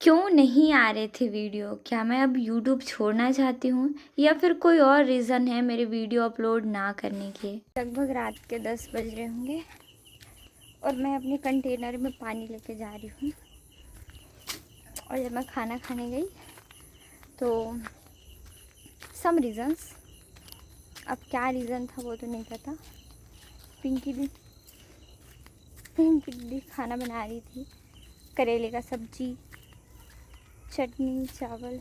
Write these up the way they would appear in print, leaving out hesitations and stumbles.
क्यों नहीं आ रहे थे वीडियो? क्या मैं अब यूट्यूब छोड़ना चाहती हूँ या फिर कोई और रीज़न है मेरे वीडियो अपलोड ना करने के? लगभग रात के 10 बज रहे होंगे और मैं अपने कंटेनर में पानी लेके जा रही हूँ। और जब मैं खाना खाने गई तो सम रीज़न्स, अब क्या रीज़न था वो तो नहीं पता। पिंकी दी खाना बना रही थी, करेले का सब्जी, चटनी, चावल।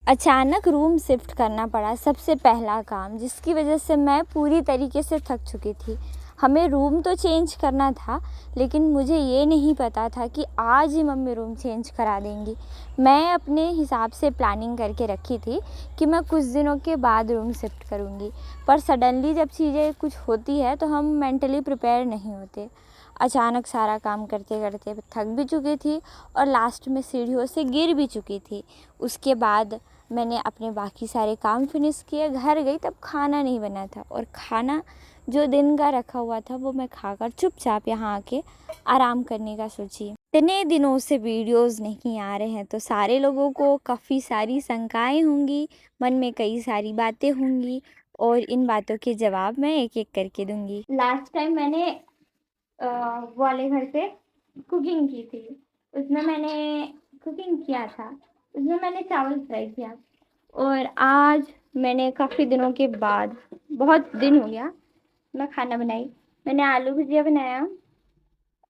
अचानक रूम शिफ्ट करना पड़ा, सबसे पहला काम, जिसकी वजह से मैं पूरी तरीके से थक चुकी थी। हमें रूम तो चेंज करना था, लेकिन मुझे ये नहीं पता था कि आज ही मम्मी रूम चेंज करा देंगी। मैं अपने हिसाब से प्लानिंग करके रखी थी कि मैं कुछ दिनों के बाद रूम शिफ्ट करूँगी, पर सडनली जब चीज़ें कुछ होती है तो हम मेंटली प्रिपेयर नहीं होते। अचानक सारा काम करते करते थक भी चुकी थी और लास्ट में सीढ़ियों से गिर भी चुकी थी। उसके बाद मैंने अपने बाकी सारे काम फिनिश किए, घर गई तब खाना नहीं बना था और खाना जो दिन का रखा हुआ था वो मैं खाकर चुपचाप यहाँ आके आराम करने का सोची। इतने दिनों से वीडियोस नहीं आ रहे हैं तो सारे लोगों को काफ़ी सारी शंकाएं होंगी, मन में कई सारी बातें होंगी और इन बातों के जवाब मैं एक एक करके दूंगी। लास्ट टाइम मैंने वो वाले घर पे कुकिंग की थी, उसमें मैंने कुकिंग किया था, उसमें मैंने चावल फ्राई किया। और आज मैंने काफ़ी दिनों के बाद, बहुत दिन हो गया, मैं खाना बनाई। मैंने आलू भुजिया बनाया।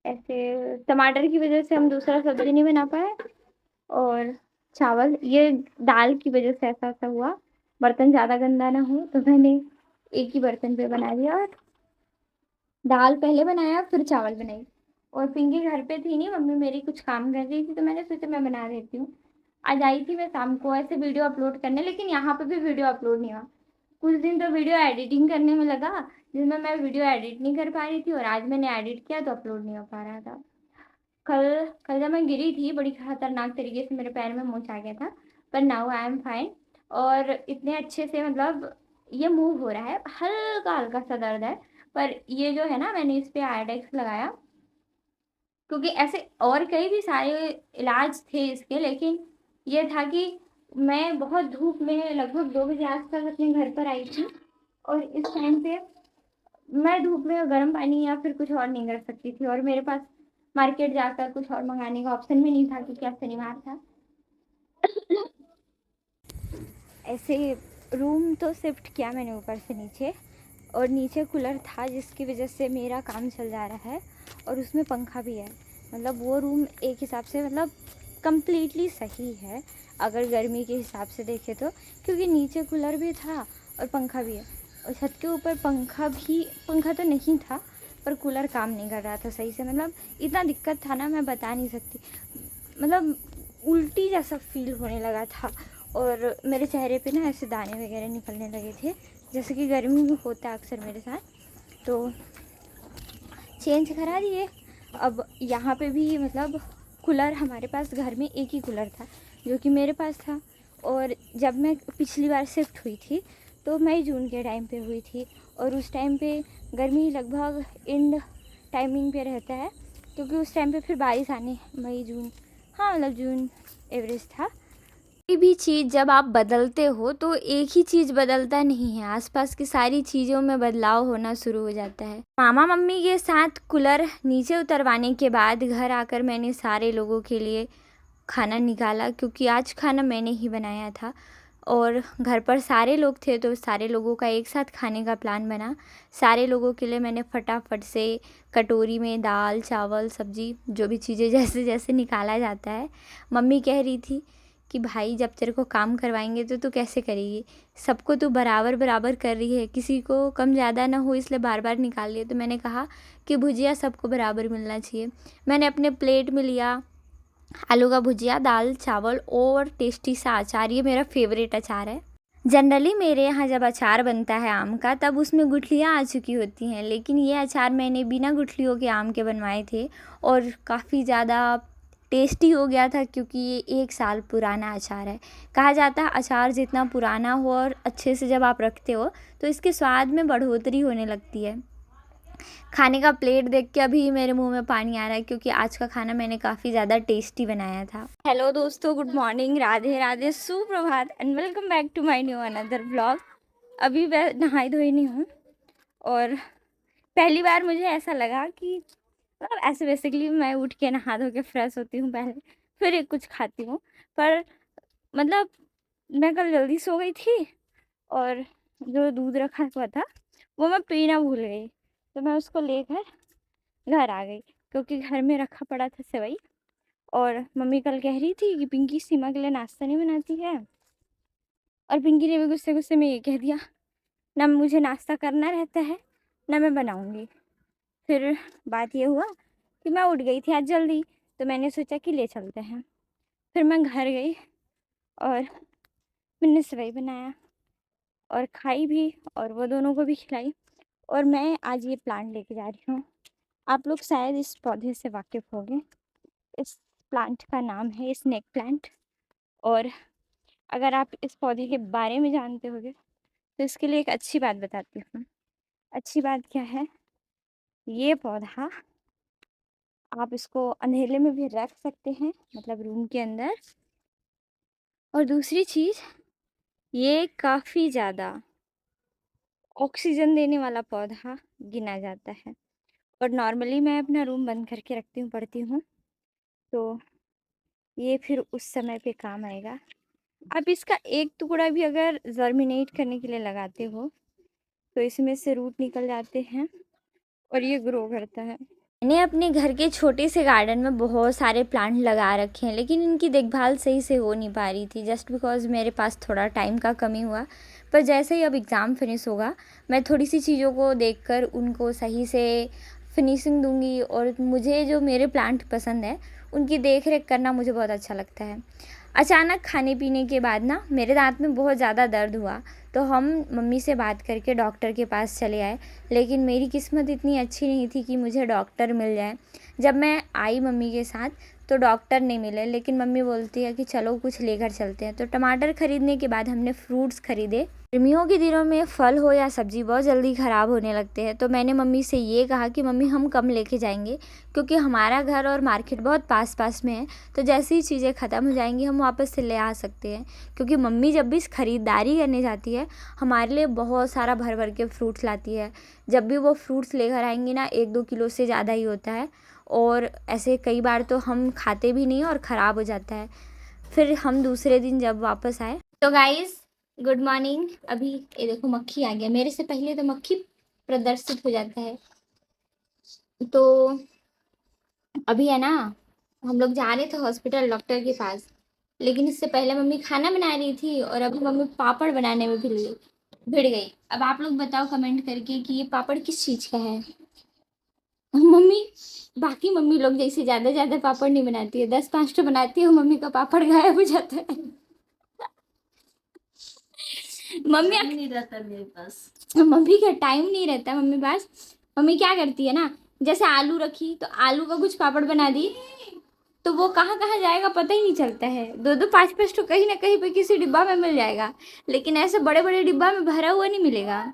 ऐसे टमाटर की वजह से हम दूसरा सब्ज़ी नहीं बना पाए, और चावल, ये दाल की वजह से ऐसा ऐसा हुआ, बर्तन ज़्यादा गंदा ना हो तो मैंने एक ही बर्तन पे बना दिया और दाल पहले बनाया फिर चावल बनाई। और पिंकी घर पे थी नहीं, मम्मी मेरी कुछ काम कर रही थी तो मैंने सोचा मैं बना देती हूँ। आज आई थी मैं शाम को ऐसे वीडियो अपलोड करने, लेकिन यहाँ पे भी वीडियो अपलोड नहीं हुआ। कुछ दिन तो वीडियो एडिटिंग करने में लगा, जिसमें मैं वीडियो एडिट नहीं कर पा रही थी, और आज मैंने एडिट किया तो अपलोड नहीं हो पा रहा था। कल कल जब मैं गिरी थी बड़ी खतरनाक तरीके से मेरे पैर में मोच आ गया था, पर नाउ आई एम फाइन। और इतने अच्छे से, मतलब ये मूव हो रहा है, हल्का हल्का सा दर्द है, पर ये जो है ना, मैंने इस पे आयोडेक्स लगाया, क्योंकि ऐसे और कई भी सारे इलाज थे इसके, लेकिन ये था कि मैं बहुत धूप में लगभग 2 बजे आसपास अपने घर पर आई थी, और इस टाइम पे मैं धूप में गर्म पानी या फिर कुछ और नहीं कर सकती थी, और मेरे पास मार्केट जाकर कुछ और मंगाने का ऑप्शन भी नहीं था क्योंकि आज शनिवार था। ऐसे रूम तो शिफ्ट किया मैंने ऊपर से नीचे, और नीचे कूलर था जिसकी वजह से मेरा काम चल जा रहा है, और उसमें पंखा भी है। मतलब वो रूम एक हिसाब से, मतलब कम्प्लीटली सही है अगर गर्मी के हिसाब से देखें तो, क्योंकि नीचे कूलर भी था और पंखा भी है। और छत के ऊपर पंखा तो नहीं था, पर कूलर काम नहीं कर रहा था सही से। मतलब इतना दिक्कत था ना, मैं बता नहीं सकती। मतलब उल्टी जैसा फील होने लगा था, और मेरे चेहरे पे ना ऐसे दाने वगैरह निकलने लगे थे, जैसे कि गर्मी में होता है अक्सर मेरे साथ। तो चेंज करा दिए। अब यहाँ पे भी मतलब कूलर, हमारे पास घर में एक ही कूलर था जो कि मेरे पास था। और जब मैं पिछली बार शिफ्ट हुई थी तो मई जून के टाइम पे हुई थी, और उस टाइम पे गर्मी लगभग एंड टाइमिंग पे रहता है, क्योंकि उस टाइम पे फिर बारिश आने, मई जून, हाँ मतलब जून एवरेज था। कोई भी चीज़ जब आप बदलते हो तो एक ही चीज़ बदलता नहीं है, आसपास की सारी चीज़ों में बदलाव होना शुरू हो जाता है। मामा मम्मी के साथ कूलर नीचे उतरवाने के बाद घर आकर मैंने सारे लोगों के लिए खाना निकाला, क्योंकि आज खाना मैंने ही बनाया था और घर पर सारे लोग थे तो सारे लोगों का एक साथ खाने का प्लान बना। सारे लोगों के लिए मैंने फटाफट से कटोरी में दाल, चावल, सब्जी, जो भी चीज़ें जैसे जैसे निकाला जाता है। मम्मी कह रही थी कि भाई जब तेरे को काम करवाएंगे तो तू कैसे करेगी, सबको तू बराबर बराबर कर रही है, किसी को कम ज़्यादा ना हो इसलिए बार बार निकाल लिए। तो मैंने कहा कि भुजिया सबको बराबर मिलना चाहिए। मैंने अपने प्लेट में लिया आलू का भुजिया, दाल, चावल और टेस्टी सा अचार। ये मेरा फेवरेट अचार है। जनरली मेरे यहाँ जब अचार बनता है आम का तब उसमें गुठलियाँ आ चुकी होती हैं, लेकिन ये अचार मैंने बिना गुठलियों के आम के बनवाए थे और काफ़ी ज़्यादा टेस्टी हो गया था, क्योंकि ये 1 साल पुराना अचार है। कहा जाता है अचार जितना पुराना हो और अच्छे से जब आप रखते हो तो इसके स्वाद में बढ़ोतरी होने लगती है। खाने का प्लेट देख के अभी मेरे मुंह में पानी आ रहा है, क्योंकि आज का खाना मैंने काफ़ी ज़्यादा टेस्टी बनाया था। हेलो दोस्तों, गुड मॉर्निंग, राधे राधे, सुप्रभात and welcome back to my new another vlog. अभी मैं नहाई धोई नहीं हूँ और पहली बार मुझे ऐसा लगा कि मतलब ऐसे बेसिकली मैं उठ के नहा धो के फ्रेश होती हूँ पहले, फिर एक कुछ खाती हूँ। पर मतलब मैं कल जल्दी सो गई थी और जो दूध रखा हुआ था वो मैं पीना भूल गई, तो मैं उसको लेकर घर आ गई, क्योंकि घर में रखा पड़ा था सेवई। और मम्मी कल कह रही थी कि पिंकी सीमा के लिए नाश्ता नहीं बनाती है, और पिंकी ने भी गुस्से गुस्से में ये कह दिया, ना मुझे नाश्ता करना रहता है ना मैं बनाऊंगी। फिर बात ये हुआ कि मैं उठ गई थी आज जल्दी, तो मैंने सोचा कि ले चलते हैं। फिर मैं घर गई और मैंने सेवई बनाया और खाई भी, और वो दोनों को भी खिलाई। और मैं आज ये प्लांट लेके जा रही हूँ। आप लोग शायद इस पौधे से वाकिफ़ होंगे। इस प्लांट का नाम है स्नेक प्लांट। और अगर आप इस पौधे के बारे में जानते होगे तो इसके लिए एक अच्छी बात बताती हूँ। अच्छी बात क्या है, ये पौधा आप इसको अंधेरे में भी रख सकते हैं, मतलब रूम के अंदर। और दूसरी चीज़, ये काफ़ी ज़्यादा ऑक्सीजन देने वाला पौधा गिना जाता है। और नॉर्मली मैं अपना रूम बंद करके रखती हूँ, पढ़ती हूँ, तो ये फिर उस समय पे काम आएगा। आप इसका एक टुकड़ा भी अगर जर्मिनेट करने के लिए लगाते हो तो इसमें से रूट निकल जाते हैं और ये ग्रो करता है। मैंने अपने घर के छोटे से गार्डन में बहुत सारे प्लांट लगा रखे हैं, लेकिन इनकी देखभाल सही से हो नहीं पा रही थी, जस्ट बिकॉज़ मेरे पास थोड़ा टाइम का कमी हुआ। पर जैसे ही अब एग्ज़ाम फिनिश होगा, मैं थोड़ी सी चीज़ों को देखकर उनको सही से फिनिशिंग दूंगी। और मुझे जो मेरे प्लांट पसंद है उनकी देख रेख करना मुझे बहुत अच्छा लगता है। अचानक खाने पीने के बाद ना मेरे दांत में बहुत ज़्यादा दर्द हुआ, तो हम मम्मी से बात करके डॉक्टर के पास चले आए। लेकिन मेरी किस्मत इतनी अच्छी नहीं थी कि मुझे डॉक्टर मिल जाए। जब मैं आई मम्मी के साथ तो डॉक्टर नहीं मिले, लेकिन मम्मी बोलती है कि चलो कुछ लेकर चलते हैं। तो टमाटर ख़रीदने के बाद हमने फ्रूट्स ख़रीदे। गर्मियों के दिनों में फल हो या सब्ज़ी बहुत जल्दी ख़राब होने लगते हैं, तो मैंने मम्मी से ये कहा कि मम्मी हम कम लेके जाएंगे, क्योंकि हमारा घर और मार्केट बहुत पास पास में है, तो जैसी ही चीज़ें ख़त्म हो जाएंगी हम वापस से ले आ सकते हैं। क्योंकि मम्मी जब भी ख़रीदारी करने जाती है हमारे लिए बहुत सारा भर भर के फ्रूट्स लाती है। जब भी वो फ्रूट्स लेकर आएंगी ना 1-2 किलो से ज़्यादा ही होता है, और ऐसे कई बार तो हम खाते भी नहीं और ख़राब हो जाता है। फिर हम दूसरे दिन जब वापस आए, तो गाइस गुड मॉर्निंग। अभी ये देखो मक्खी आ गया, मेरे से पहले तो मक्खी प्रदर्शित हो जाता है। तो अभी है ना, हम लोग जा रहे थे हॉस्पिटल डॉक्टर के पास, लेकिन इससे पहले मम्मी खाना बना रही थी और अभी मम्मी पापड़ बनाने में भिड़ गई। अब आप लोग बताओ कमेंट करके कि ये पापड़ किस चीज़ का है। मम्मी बाकी मम्मी लोग जैसे ज़्यादा ज़्यादा पापड़ नहीं बनाती है, 10-5 तो बनाती है, मम्मी का पापड़ गायब हो जाता है। मम्मी नहीं रहता मेरे पास, मम्मी का टाइम नहीं रहता मम्मी पास। मम्मी क्या करती है ना, जैसे आलू रखी तो आलू का कुछ पापड़ बना दी, तो वो कहाँ कहाँ जाएगा पता ही नहीं चलता है। 2-2 5-5 तो कहीं ना कहीं पे किसी डिब्बा में मिल जाएगा, लेकिन ऐसे बड़े बड़े डिब्बा में भरा हुआ नहीं मिलेगा।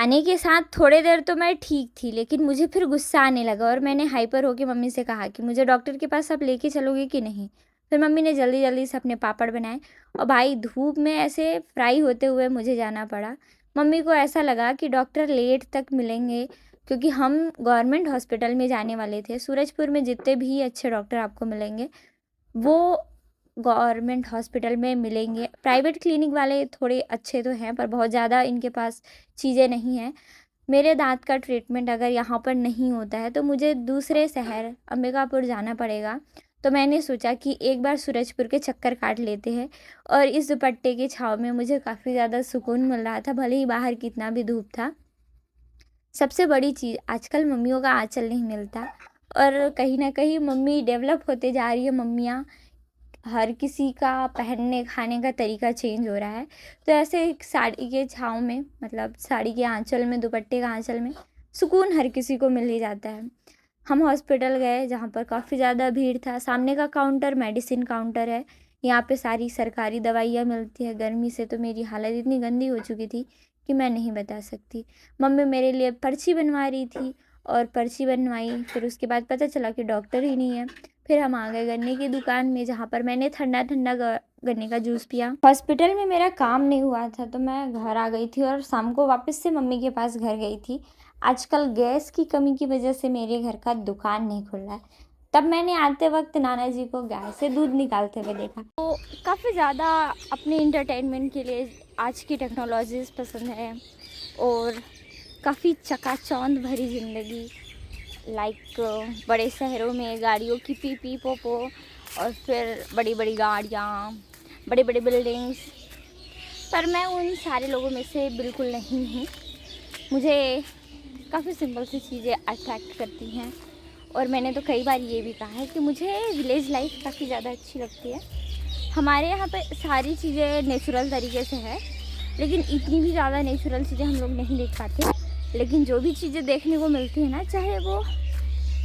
आने के साथ थोड़ी देर तो मैं ठीक थी, लेकिन मुझे फिर गुस्सा आने लगा और मैंने हाइपर होकर मम्मी से कहा कि मुझे डॉक्टर के पास आप लेके चलोगे कि नहीं। फिर मम्मी ने जल्दी जल्दी से अपने पापड़ बनाए, और भाई धूप में ऐसे फ्राई होते हुए मुझे जाना पड़ा। मम्मी को ऐसा लगा कि डॉक्टर लेट तक मिलेंगे, क्योंकि हम गवर्नमेंट हॉस्पिटल में जाने वाले थे। सूरजपुर में जितने भी अच्छे डॉक्टर आपको मिलेंगे वो गवर्नमेंट हॉस्पिटल में मिलेंगे। प्राइवेट क्लिनिक वाले थोड़े अच्छे तो हैं, पर बहुत ज़्यादा इनके पास चीज़ें नहीं हैं। मेरे दांत का ट्रीटमेंट अगर यहाँ पर नहीं होता है तो मुझे दूसरे शहर अंबिकापुर जाना पड़ेगा। तो मैंने सोचा कि एक बार सूरजपुर के चक्कर काट लेते हैं, और इस दुपट्टे की छाँव में मुझे काफ़ी ज़्यादा सुकून मिल रहा था, भले ही बाहर कितना भी धूप था। सबसे बड़ी चीज़, आजकल मम्मियों का आँचल नहीं मिलता, और कहीं ना कहीं मम्मी डेवलप होते जा रही है। मम्मियाँ, हर किसी का पहनने खाने का तरीका चेंज हो रहा है, तो ऐसे एक साड़ी के छाँव में, मतलब साड़ी के आंचल में, दुपट्टे का आंचल में सुकून हर किसी को मिल ही जाता है। हम हॉस्पिटल गए जहाँ पर काफ़ी ज़्यादा भीड़ था। सामने का काउंटर मेडिसिन काउंटर है, यहाँ पे सारी सरकारी दवाइयाँ मिलती है। गर्मी से तो मेरी हालत इतनी गंदी हो चुकी थी कि मैं नहीं बता सकती। मम्मी मेरे लिए पर्ची बनवा रही थी और पर्ची बनवाई, फिर उसके बाद पता चला कि डॉक्टर ही नहीं है। फिर हम आ गए गन्ने की दुकान में, जहाँ पर मैंने ठंडा ठंडा गन्ने का जूस पिया। हॉस्पिटल में मेरा काम नहीं हुआ था तो मैं घर आ गई थी और शाम को वापस से मम्मी के पास घर गई थी। आजकल गैस की कमी की वजह से मेरे घर का दुकान नहीं खुल रहा है। तब मैंने आते वक्त नाना जी को गाय से दूध निकालते हुए देखा। तो काफ़ी ज़्यादा अपने इंटरटेनमेंट के लिए आज की टेक्नोलॉजीज़ पसंद है और काफ़ी चकाचौंध भरी ज़िंदगी, लाइक बड़े शहरों में गाड़ियों की पी पी पोपो और फिर बड़ी बड़ी गाड़ियाँ, बड़ी बड़ी बिल्डिंग्स। पर मैं उन सारे लोगों में से बिल्कुल नहीं हूँ। मुझे काफ़ी सिंपल सी चीज़ें अट्रैक्ट करती हैं और मैंने तो कई बार ये भी कहा है कि मुझे विलेज लाइफ काफ़ी ज़्यादा अच्छी लगती है। हमारे यहाँ पे सारी चीज़ें नेचुरल तरीके से है, लेकिन इतनी भी ज़्यादा नेचुरल चीज़ें हम लोग नहीं देख पाते। लेकिन जो भी चीज़ें देखने को मिलती है ना, चाहे वो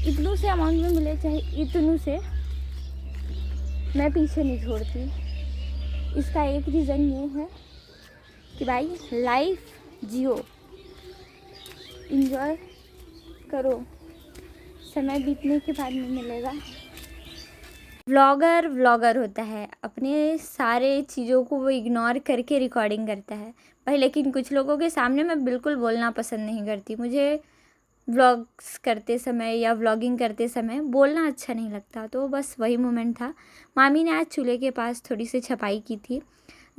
इतनों से अमाउंट में मिले चाहे इतनों से, मैं पीछे नहीं छोड़ती। इसका एक रीज़न ये है कि भाई लाइफ जियो, इंजॉय करो, समय बीतने के बाद में मिलेगा। व्लॉगर होता है, अपने सारे चीज़ों को वो इग्नोर करके रिकॉर्डिंग करता है भाई। लेकिन कुछ लोगों के सामने मैं बिल्कुल बोलना पसंद नहीं करती। मुझे व्लॉग्स करते समय या व्लॉगिंग करते समय बोलना अच्छा नहीं लगता। तो बस वही मोमेंट था। मामी ने आज चूल्हे के पास थोड़ी सी छपाई की थी।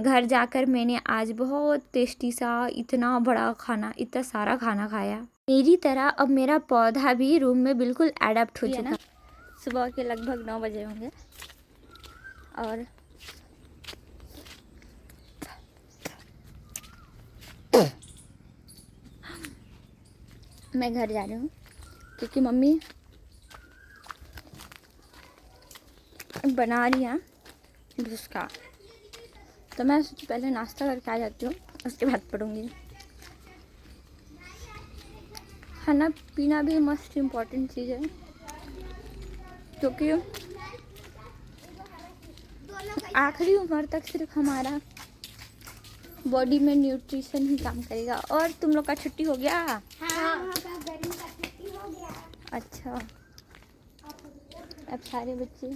घर जाकर मैंने आज बहुत टेस्टी सा इतना बड़ा खाना, इतना सारा खाना खाया। मेरी तरह अब मेरा पौधा भी रूम में बिल्कुल एडप्ट हो चुका। सुबह के लगभग 9 बजे होंगे और मैं घर जा रही हूँ क्योंकि मम्मी बना रही है डोसा। तो मैं सबसे पहले नाश्ता करके आ जाती हूँ, उसके बाद पढ़ूँगी। खाना पीना भी मस्ट इम्पॉर्टेंट चीज़ है, क्योंकि आखिरी उम्र तक सिर्फ हमारा बॉडी में न्यूट्रिशन ही काम करेगा। और तुम लोग का छुट्टी हो गया? हाँ। अच्छा, अब सारे बच्चे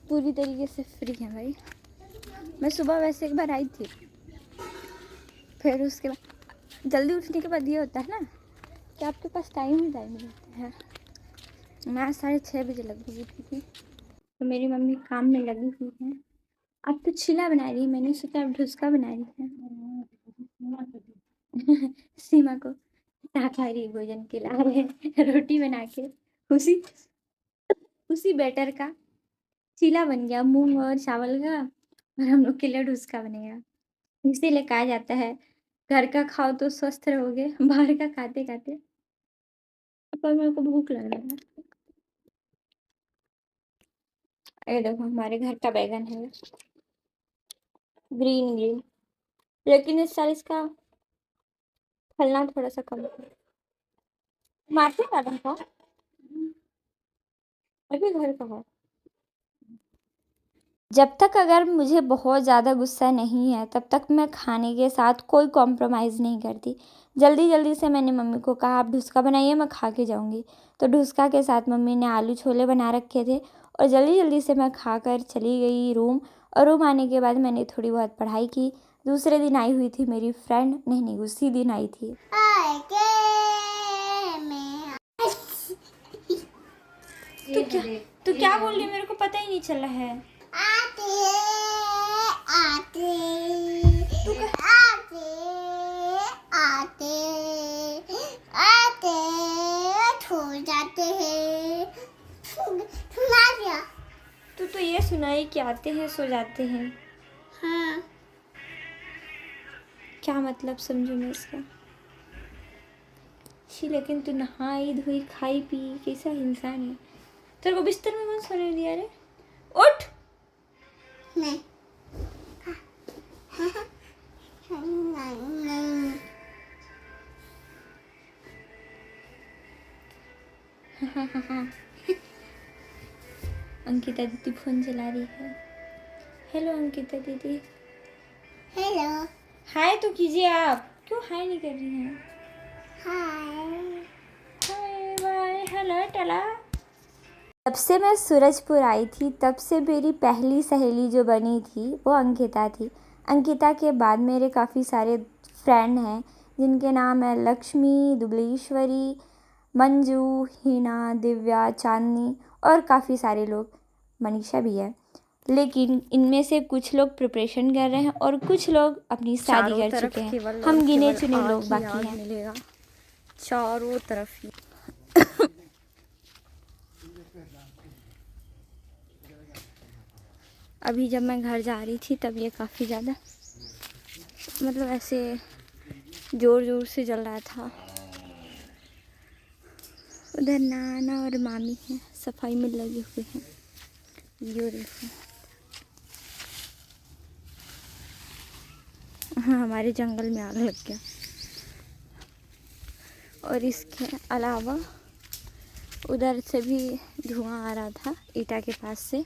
पूरी तरीके से फ्री हैं भाई। मैं सुबह वैसे एक बार आई थी, फिर उसके बाद जल्दी उठने के बाद ये होता है ना कि आपके पास टाइम रहता है। मैं 6:30 बजे लगभग उठी थी। तो मेरी मम्मी काम में लगी हुई है। अब तो चिला बना रही है, मैंने सोचा अब डोसा बना रही है। सीमा को शाकाहारी भोजन खिला रहे हैं, रोटी बना के उसी बैटर का चीला बन गया, मूंग और चावल का। और हम लोग के लिए डोसा बनेगा। इसीलिए कहा जाता है घर का खाओ तो स्वस्थ रहोगे, बाहर का खाते खाते। पर मेरे को भूख लग रहा है। ये देखो हमारे घर का बैगन है, ग्रीन ग्रीन, लेकिन इस साल इसका फलना थोड़ा सा कम है। मार्केट आ रहा था, अभी घर का है। जब तक अगर मुझे बहुत ज़्यादा गुस्सा नहीं है तब तक मैं खाने के साथ कोई कॉम्प्रोमाइज़ नहीं करती। जल्दी जल्दी से मैंने मम्मी को कहा आप डोसा बनाइए, मैं खा के जाऊंगी। तो डोसा के साथ मम्मी ने आलू छोले बना रखे थे और जल्दी जल्दी से मैं खाकर चली गई रूम। और रूम आने के बाद मैंने थोड़ी बहुत पढ़ाई की। दूसरे दिन आई हुई थी मेरी फ्रेंड, नहीं उसी दिन आई थी। तो क्या बोल रही, मेरे को पता ही नहीं चला है। आते आते आते आते छो जाते हैं। सुना दिया तू तो ये सुनाई कि आते हैं सो जाते हैं। हाँ, क्या मतलब समझू मैं इसका? छी, लेकिन तू नहाई धोई खाई पी कैसा इंसान है? तेरे को बिस्तर में कौन सोने दिया रे? उठ। नहीं। अंकिता दीदी फोन चला रही है। हेलो अंकिता दीदी। हेलो, हाय तो कीजिए आप। क्यों हाय नहीं कर रही हैं? हाय हाय बाय हेलो टला। जब से मैं सूरजपुर आई थी तब से मेरी पहली सहेली जो बनी थी वो अंकिता थी। अंकिता के बाद मेरे काफ़ी सारे फ्रेंड हैं जिनके नाम है लक्ष्मी, दुबलेश्वरी, मंजू, हिना, दिव्या, चांदनी और काफ़ी सारे लोग, मनीषा भी है। लेकिन इनमें से कुछ लोग प्रिपरेशन कर रहे हैं और कुछ लोग अपनी शादी कर चुके हैं। हम गिने चुने लोग बाकी हैं। मिलेगा चारों तरफ ही। अभी जब मैं घर जा रही थी तब ये काफ़ी ज़्यादा मतलब ऐसे ज़ोर ज़ोर से जल रहा था। उधर नाना और मामी हैं, सफाई में लगे हुए हैं। ये देखो, हाँ हमारे जंगल में आग लग गया। और इसके अलावा उधर से भी धुआं आ रहा था ईटा के पास से।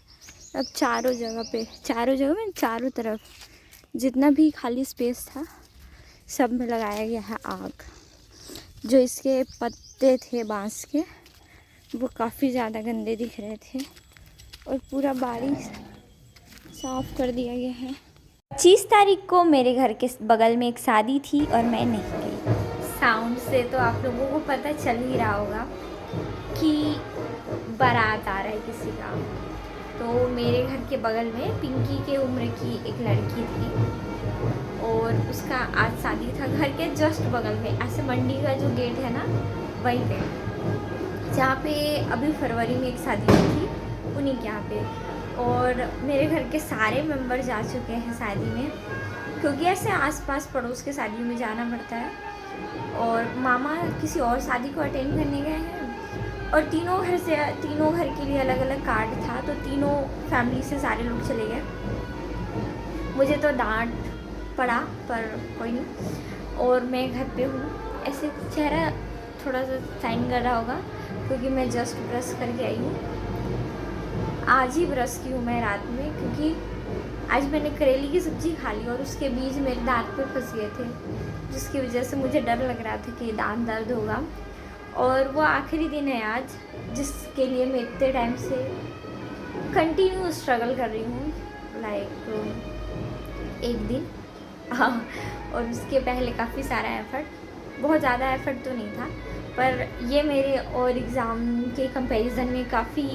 अब चारों जगह में चारों तरफ जितना भी खाली स्पेस था सब में लगाया गया है आग। जो इसके पत्ते थे बांस के वो काफ़ी ज़्यादा गंदे दिख रहे थे और पूरा बाड़ी साफ कर दिया गया है। 25 तारीख को मेरे घर के बगल में एक शादी थी और मैं नहीं गई। साउंड से तो आप लोगों को पता चल ही रहा होगा कि बारात आ रहा है किसी का। तो मेरे घर के बगल में पिंकी के उम्र की एक लड़की थी और उसका आज शादी था घर के जस्ट बगल में, ऐसे मंडी का जो गेट है ना वहीं पे, जहाँ पे अभी फरवरी में एक शादी हुई थी उन्हीं के यहाँ पे। और मेरे घर के सारे मेंबर जा चुके हैं शादी में, क्योंकि ऐसे आसपास पड़ोस के शादियों में जाना पड़ता है। और मामा किसी और शादी को अटेंड करने गए हैं और तीनों घर के लिए अलग अलग कार्ड था, तो तीनों फैमिली से सारे लोग चले गए। मुझे तो डांट पड़ा पर कोई नहीं। और मैं घर पे हूँ, ऐसे चेहरा थोड़ा सा शाइन कर रहा होगा क्योंकि मैं जस्ट ब्रश करके आई हूँ। आज ही ब्रश की हूँ मैं रात में, क्योंकि आज मैंने करेले की सब्ज़ी खा ली और उसके बीज मेरे दांत पे फंस गए थे, जिसकी वजह से मुझे डर लग रहा था कि दांत दर्द होगा। और वो आखिरी दिन है आज, जिसके लिए मैं इतने टाइम से कंटिन्यू स्ट्रगल कर रही हूँ, लाइक एक दिन और उसके पहले काफ़ी सारा एफ़र्ट, बहुत ज़्यादा एफ़र्ट तो नहीं था पर ये मेरे और एग्ज़ाम के कंपैरिजन में काफ़ी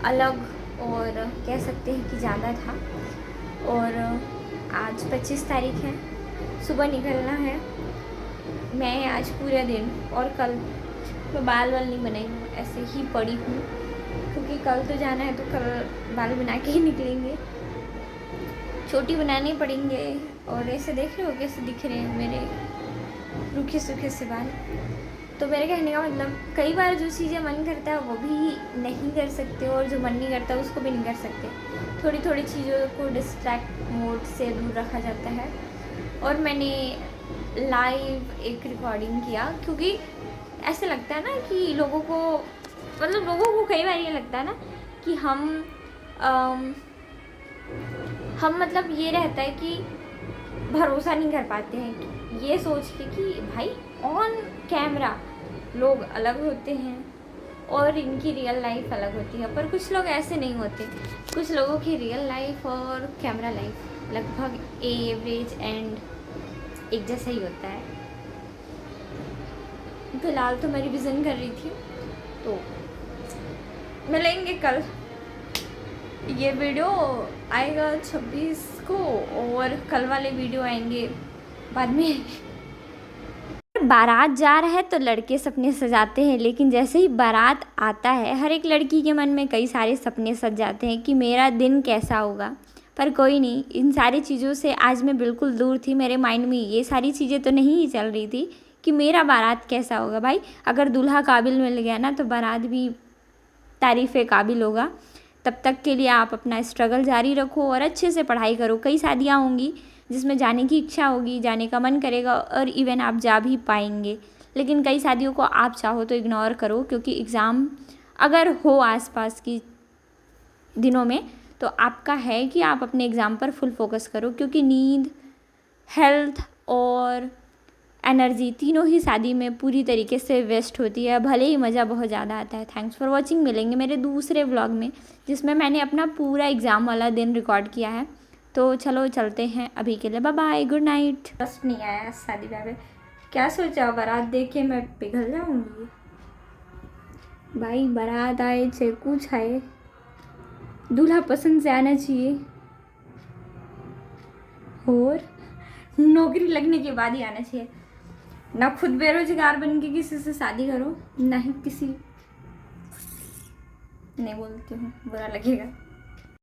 अलग और कह सकते हैं कि ज़्यादा था। और आज 25 तारीख है, सुबह निकलना है। मैं आज पूरे दिन और कल मैं बाल नहीं बनाई हूँ, ऐसे ही पड़ी हूँ क्योंकि कल तो जाना है, तो कल बाल बना के ही निकलेंगे। छोटी बनाने पड़ेंगे। और ऐसे देख रहे हो कैसे दिख रहे हैं मेरे रूखे सूखे से बाल। तो मेरे कहने का मतलब, कई बार जो चीज़ें मन करता है वो भी नहीं कर सकते और जो मन नहीं करता उसको भी नहीं कर सकते। थोड़ी थोड़ी चीज़ों को डिस्ट्रैक्ट मोड से दूर रखा जाता है। और मैंने लाइव एक रिकॉर्डिंग किया, क्योंकि ऐसे लगता है ना कि लोगों को कई बार ये लगता है ना कि हम मतलब ये रहता है कि भरोसा नहीं कर पाते हैं, ये सोच के कि भाई ऑन कैमरा लोग अलग होते हैं और इनकी रियल लाइफ अलग होती है। पर कुछ लोग ऐसे नहीं होते, कुछ लोगों की रियल लाइफ और कैमरा लाइफ लगभग एवरेज एंड एक जैसा ही होता है। फिलहाल तो मैं रिविज़न कर रही थी, तो मिलेंगे कल। ये वीडियो आएगा 26 को और कल वाले वीडियो आएंगे बाद में। बारात जा रहा है तो लड़के सपने सजाते हैं, लेकिन जैसे ही बारात आता है हर एक लड़की के मन में कई सारे सपने सज जाते हैं कि मेरा दिन कैसा होगा। पर कोई नहीं, इन सारी चीज़ों से आज मैं बिल्कुल दूर थी। मेरे माइंड में ये सारी चीज़ें तो नहीं ही चल रही थी कि मेरा बारात कैसा होगा। भाई अगर दूल्हा काबिल मिल गया ना तो बारात भी तारीफ़ काबिल होगा। तब तक के लिए आप अपना स्ट्रगल जारी रखो और अच्छे से पढ़ाई करो। कई शादियाँ होंगी जिसमें जाने की इच्छा होगी, जाने का मन करेगा और इवन आप जा भी पाएंगे, लेकिन कई शादियों को आप चाहो तो इग्नोर करो, क्योंकि एग्ज़ाम अगर हो आसपास की दिनों में तो आपका है कि आप अपने एग्ज़ाम पर फुल फोकस करो, क्योंकि नींद, हेल्थ और एनर्जी तीनों ही शादी में पूरी तरीके से वेस्ट होती है, भले ही मज़ा बहुत ज़्यादा आता है। Thanks for watching. मिलेंगे मेरे दूसरे व्लॉग में जिसमें मैंने अपना पूरा एग्ज़ाम वाला दिन रिकॉर्ड किया है। तो चलो चलते हैं, अभी के लिए bye bye, good night. Trust नहीं आया शादी ब्याह में, क्या सोचा बारात देख के मैं पिघल जाऊँगी? भाई बारात आए चाहे कुछ आए, दूल्हा पसंद से आना चाहिए और नौकरी लगने के बाद ही आना चाहिए। ना खुद बेरोजगार बन के किसी से शादी करो, ना ही किसी, नहीं बोलती हूँ बुरा लगेगा।